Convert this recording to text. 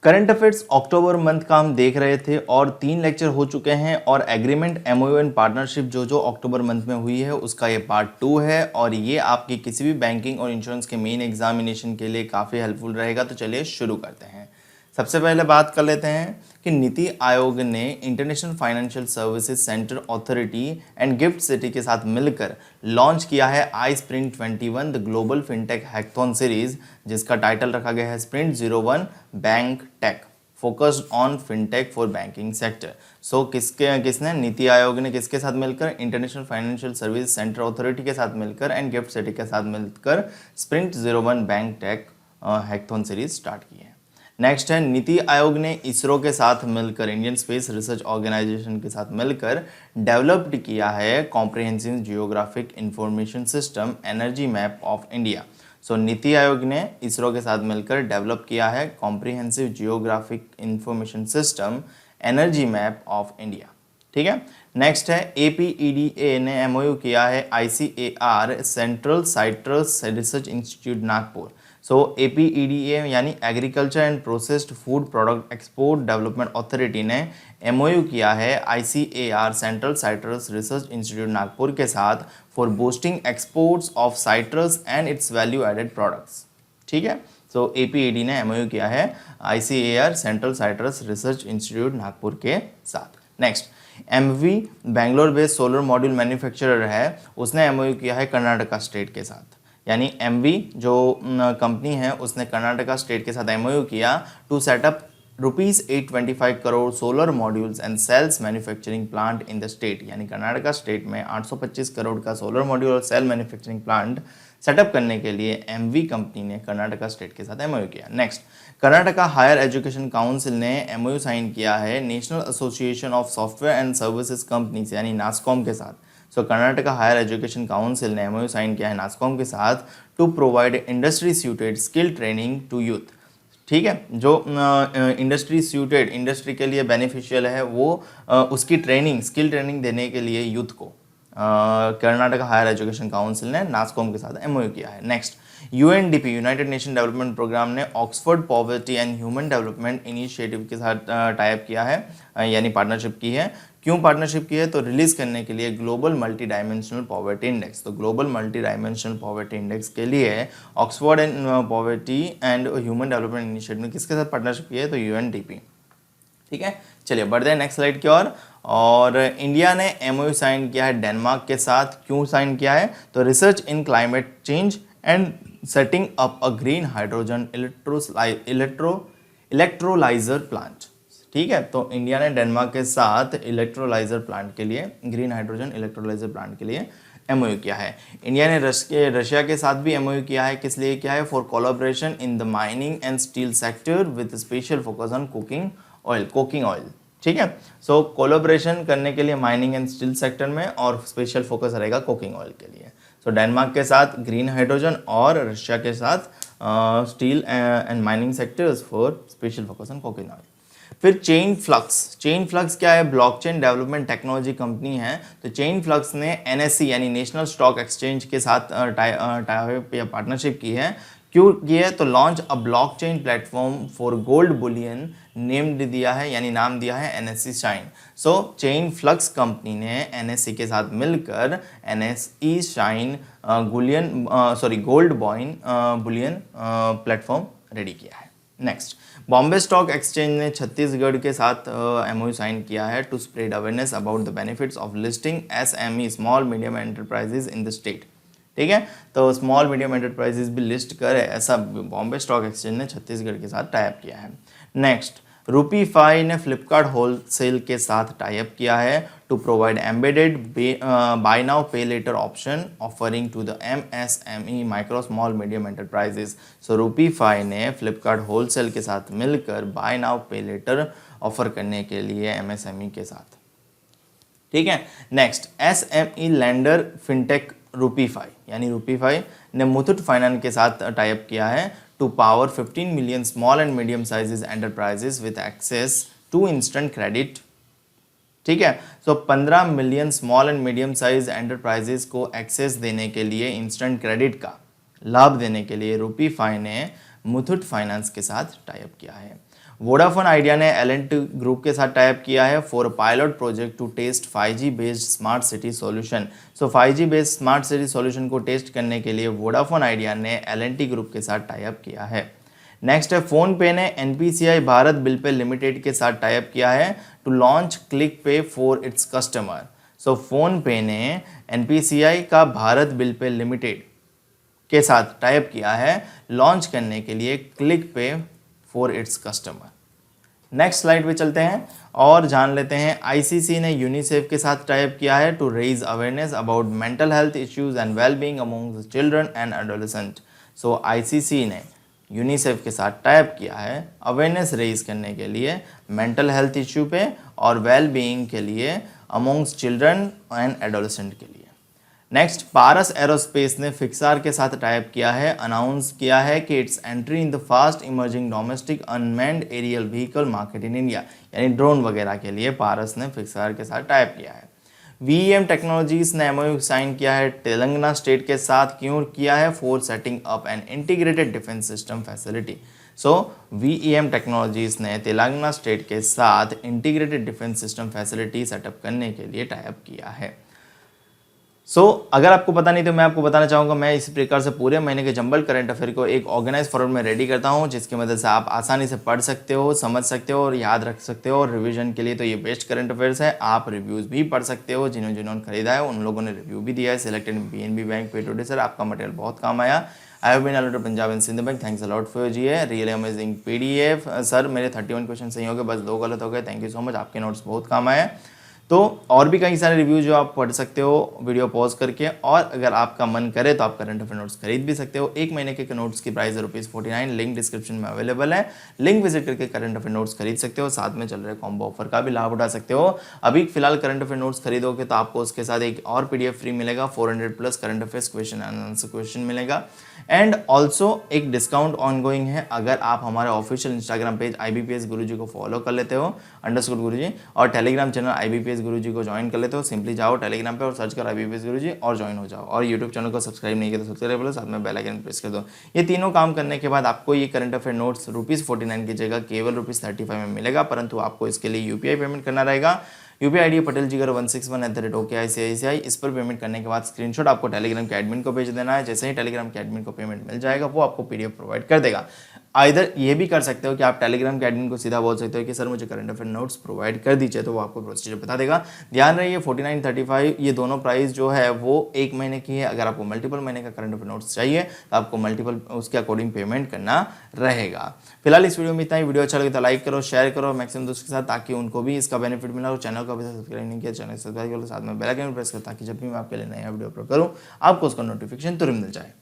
Current affairs अक्टूबर month का हम देख रहे थे और 3 लेक्चर हो चुके हैं और एग्रीमेंट एमओयू एंड पार्टनरशिप जो अक्टूबर मंथ में हुई है उसका ये पार्ट 2 है और ये आपकी किसी भी बैंकिंग और इंश्योरेंस के मेन एग्जामिनेशन के लिए काफ़ी हेल्पफुल रहेगा। तो चलिए शुरू करते हैं। सबसे पहले बात कर लेते हैं कि नीति आयोग ने international financial services centre authority and GIFT city के साथ मिलकर लॉन्च किया है I sprint 21 the global fintech hackathon series, जिसका टाइटल रखा गया है sprint 01 bank tech focused on fintech for banking sector. So किसने नीति आयोग ने किसके साथ मिलकर international financial service centre authority के साथ मिलकर एंड गिफ्ट सिटी के साथ मिलकर sprint 01 bank tech hackathon series start की है। नेक्स्ट है नीति आयोग ने इसरो के साथ मिलकर इंडियन स्पेस रिसर्च ऑर्गेनाइजेशन के साथ मिलकर डेवलप्ड किया है comprehensive geographic information system energy map of India. So NITI Aayog ने इसरो के साथ मिलकर डेवलप किया है comprehensive geographic information system energy map of India. ठीक है। नेक्स्ट है APEDA ने MOU किया है ICAR central citrus research institute Nagpur. So APEDA यानी agriculture and processed food product export development authority ने MOU किया है ICAR central citrus research institute Nagpur के साथ for boosting exports of citrus and its value added products. ठीक है। So APED ने MOU किया है ICAR central citrus research institute Nagpur के साथ। Next MV Bangalore based solar module manufacturer है, उसने MOU किया है कर्नाटका स्टेट के साथ। यानी MV जो कंपनी है उसने कर्नाटका स्टेट के साथ MOU किया to set up ₹825 crore solar modules and cells manufacturing plant in the state. यानी कर्नाटका स्टेट में 825 करोड़ का सोलर मॉड्यूल और सेल मैन्युफैक्चरिंग प्लांट सेटअप करने के लिए MV कंपनी ने कर्नाटका स्टेट के साथ MOU किया। Next Karnataka higher education council ने MOU साइन किया है national association of software and services companies यानी नासकॉम के साथ। So Karnataka higher education council ने MOU साइन किया है नासकॉम के साथ to provide industry suited skill training to youth. ठीक है। जो इंडस्ट्री सूटेड इंडस्ट्री के लिए बेनिफिशियल है वो उसकी ट्रेनिंग स्किल ट्रेनिंग देने के लिए यूथ को कर्नाटका हायर एजुकेशन काउंसिल ने नासकॉम के साथ MOU किया है। Next UNDP united nation development programme ने Oxford poverty and human development initiative के साथ टाइप किया है यानी पार्टनरशिप की है। क्यों पार्टनरशिप की है? तो रिलीज करने के लिए global multi dimensional poverty index. तो global multi dimensional poverty index के लिए Oxford and poverty and human development initiative ने किसके साथ पार्टनरशिप की है? तो UNDP। ठीक है। चलिए बढ़ते हैं नेक्स्ट स्लाइड की ओर। और इंडिया ने MOU साइन किया है डेनमार्क के साथ। क्यों साइन किया है? तो research in climate change and setting up a green hydrogen electrolyser plant. ठीक है। तो इंडिया ने डेनमार्क के साथ इलेक्ट्रोलाइजर प्लांट के लिए ग्रीन हाइड्रोजन इलेक्ट्रोलाइजर प्लांट के लिए MOU किया है। इंडिया ने रशिया के साथ भी MOU किया है। किस लिए किया है? For collaboration in the mining and steel sector with special focus on cooking oil. ठीक है। सो कोलैबोरेशन करने के लिए माइनिंग एंड स्टील सेक्टर में और स्पेशल फोकस रहेगा कुकिंग ऑयल के लिए। सो डेनमार्क के साथ ग्रीन हाइड्रोजन और रशिया के साथ steel and mining sectors for special focus on cooking oil. फिर चेन फ्लक्स क्या है? ब्लॉकचेन डेवलपमेंट टेक्नोलॉजी कंपनी है। तो चेन फ्लक्स ने NSE यानी नेशनल स्टॉक एक्सचेंज के साथ टाइप या पार्टनरशिप की है। क्यों की है? तो launch a blockchain platform for gold Boolean named दिया है यानी नाम दिया है NSE शाइन। सो चेन फ्लक्स कंपनी ने NSE के साथ मिलकर NSE shine gold Boolean platform ready किया है। नेक्स्ट बॉम्बे स्टॉक एक्सचेंज ने छत्तीसगढ़ के साथ MOU साइन किया है to spread awareness about the benefits of listing SME small medium enterprises in the state. ठीक है। तो स्मॉल मीडियम एंटरप्राइजेज भी लिस्ट करे ऐसा बॉम्बे स्टॉक एक्सचेंज ने छत्तीसगढ़ के साथ टाइप किया है। नेक्स्ट रूपीफाई ने फ्लिपकार्ट होलसेल के साथ टाइप किया है to provide embedded buy now pay later option offering to the MSME micro small medium enterprises. So Rupifi ने फ्लिपकार्ट होलसेल के साथ मिलकर buy now pay later offer करने के लिए MSME के साथ। ठीक है। Next SME lender fintech Rupifi यानी रूपीफाई ने मुथूट फाइनेंस के साथ टाइप किया है to power 15 million small and medium sizes enterprises with access to instant credit. ठीक है। So 15 million small and medium size enterprises को एक्सेस देने के लिए इंस्टेंट क्रेडिट का लाभ देने के लिए रूपीफाई ने मुथूट फाइनेंस के साथ टाइप किया है। वोडाफोन आइडिया ने L&T ग्रुप के साथ टाइप किया है for pilot project to test 5G based smart city solution. So 5G based smart city solution को टेस्ट करने के लिए वोडाफोन आइडिया ने L&T ग्रुप के साथ टाइप किया है। नेक्स्ट है फोन पे ने NPCI Bharat bill pay limited के साथ टाइप किया है टू लॉन्च क्लिक पे for its customer. So phone पे ने NPCI का भारत बिल पे लिमिटेड के साथ टाइप किया है लॉन्च करने के लिए क्लिक पे for its customer. Next slide पे चलते हैं और जान लेते हैं ICC ने यूनिसेफ के साथ टाइप किया है to raise awareness about mental health issues and well being among children and adolescent. So ICC ने यूनिसेफ के साथ टाइप किया है अवेयरनेस रेज करने के लिए मेंटल हेल्थ इश्यू पे और वेल बीइंग के लिए अमंग्स चिल्ड्रन एंड एडोलेसेंट के लिए। नेक्स्ट पारस एरोस्पेस ने फिक्सार के साथ टाइप किया है अनाउंस किया है कि its entry in the fast emerging domestic unmanned aerial vehicle market in India, यानी ड्रोन वगैरह के लिए पारस ने फिक्सार के साथ टाइप किया है। VEM टेक्नोलॉजीज ने MOU साइन किया है तेलंगाना स्टेट के साथ, क्यों किया है for setting up an integrated defence system facility. So VEM technologies ने तेलंगाना स्टेट के साथ integrated defence system facility setup करने के लिए टाइप किया है। अगर आपको पता नहीं तो मैं आपको बताना चाहूँगा, मैं इसी प्रकार से पूरे महीने के जंबल करंट अफेयर को एक ऑर्गेनाइज फॉर्मेट में रेडी करता हूँ, जिसकी मदद से आप आसानी से पढ़ सकते हो, समझ सकते हो और याद रख सकते हो। और रिवीजन के लिए तो ये बेस्ट करंट अफेयर्स है। आप रिव्यूज़ भी पढ़ सकते हो, जिन्होंने खरीदा है उन लोगों ने रिव्यू भी दिया है। सिलेक्टेड BNB बैंक पे टुडे सर, आपका मटेरियल बहुत काम आया। I have been allotted Punjab and Sind bank, thanks a lot for GA, really amazing PDF। Sir मेरे 31 क्वेश्चन सही हो गए, बस 2 गलत हो गए। थैंक यू सो मच, आपके नोट्स बहुत काम आए। तो और भी कई सारे रिव्यू जो आप पढ़ सकते हो वीडियो पॉज करके, और अगर आपका मन करे तो आप करंट अफेयर नोट्स खरीद भी सकते हो। एक महीने के नोट्स की प्राइस है ₹49, लिंक डिस्क्रिप्शन में अवेलेबल है। लिंक विजिट करके करंट अफेयर नोट्स खरीद सकते हो, साथ में चल रहे कॉम्बो ऑफर का भी लाभ उठा सकते हो। अभी फिलहाल करंट अफेयर नोट्स खरीदोगे तो आपको उसके साथ एक और PDF फ्री मिलेगा, 400+ current affairs question and answer question मिलेगा। एंड ऑल्सो एक डिस्काउंट ऑनगोइंग है, अगर आप हमारे ऑफिशियल इंस्टाग्राम पेज IBPS गुरुजी को फॉलो कर लेते हो _गुरुजी, और टेलीग्राम चैनल IBPS गुरुजी को ज्वाइन कर लेते हो। सिंपली जाओ टेलीग्राम पे और सर्च करो IBPS गुरुजी और ज्वाइन हो जाओ। और यूट्यूब चैनल को सब्सक्राइब नहीं किया तो सब्सक्राइब करो, साथ में बेल आइकन प्रेस कर दो। ये तीनों काम करने के बाद आपको ये करंट अफेयर नोट्स ₹49 की जगह केवल ₹35 में मिलेगा, परंतु आपको इसके लिए UPI पेमेंट करना रहेगा। UPI ID pateljigar161@OKICICI। इस पर पेमेंट करने के बाद स्क्रीनशॉट आपको टेलीग्राम के एडमिन को भेज देना है। जैसे ही टेलीग्राम के एडमिन को पेमेंट मिल जाएगा, वो आपको PDF प्रोवाइड कर देगा। इधर ये भी कर सकते हो कि आप टेलीग्राम के एडमिन को सीधा बोल सकते हो कि सर मुझे करंट अफेयर नोट्स प्रोवाइड कर दीजिए, तो वो आपको प्रोसीजर बता देगा। ध्यान रहे ये 49, 35 ये दोनों प्राइस जो है वो एक महीने की है। अगर आपको मल्टीपल महीने का करंट अफेयर नोट्स चाहिए तो आपको मल्टीपल उसके अकॉर्डिंग पेमेंट करना रहेगा। फिलहाल इस वीडियो में इतना ही। वीडियो अच्छा लगे तो लाइक करो, शेयर करो मैक्सिमम दोस्तों के साथ, ताकि उनको भी इसका बेनिफिट मिला। और चैनल को अभी सब्सक्राइब नहीं किया, चैनल सब्सक्राइब करो, साथ में बेल आइकन प्रेस करो, ताकि जब भी मैं आपके लिए नया वीडियो अपलोड करूँ आपको उसका नोटिफिकेशन तुरंत मिल जाए।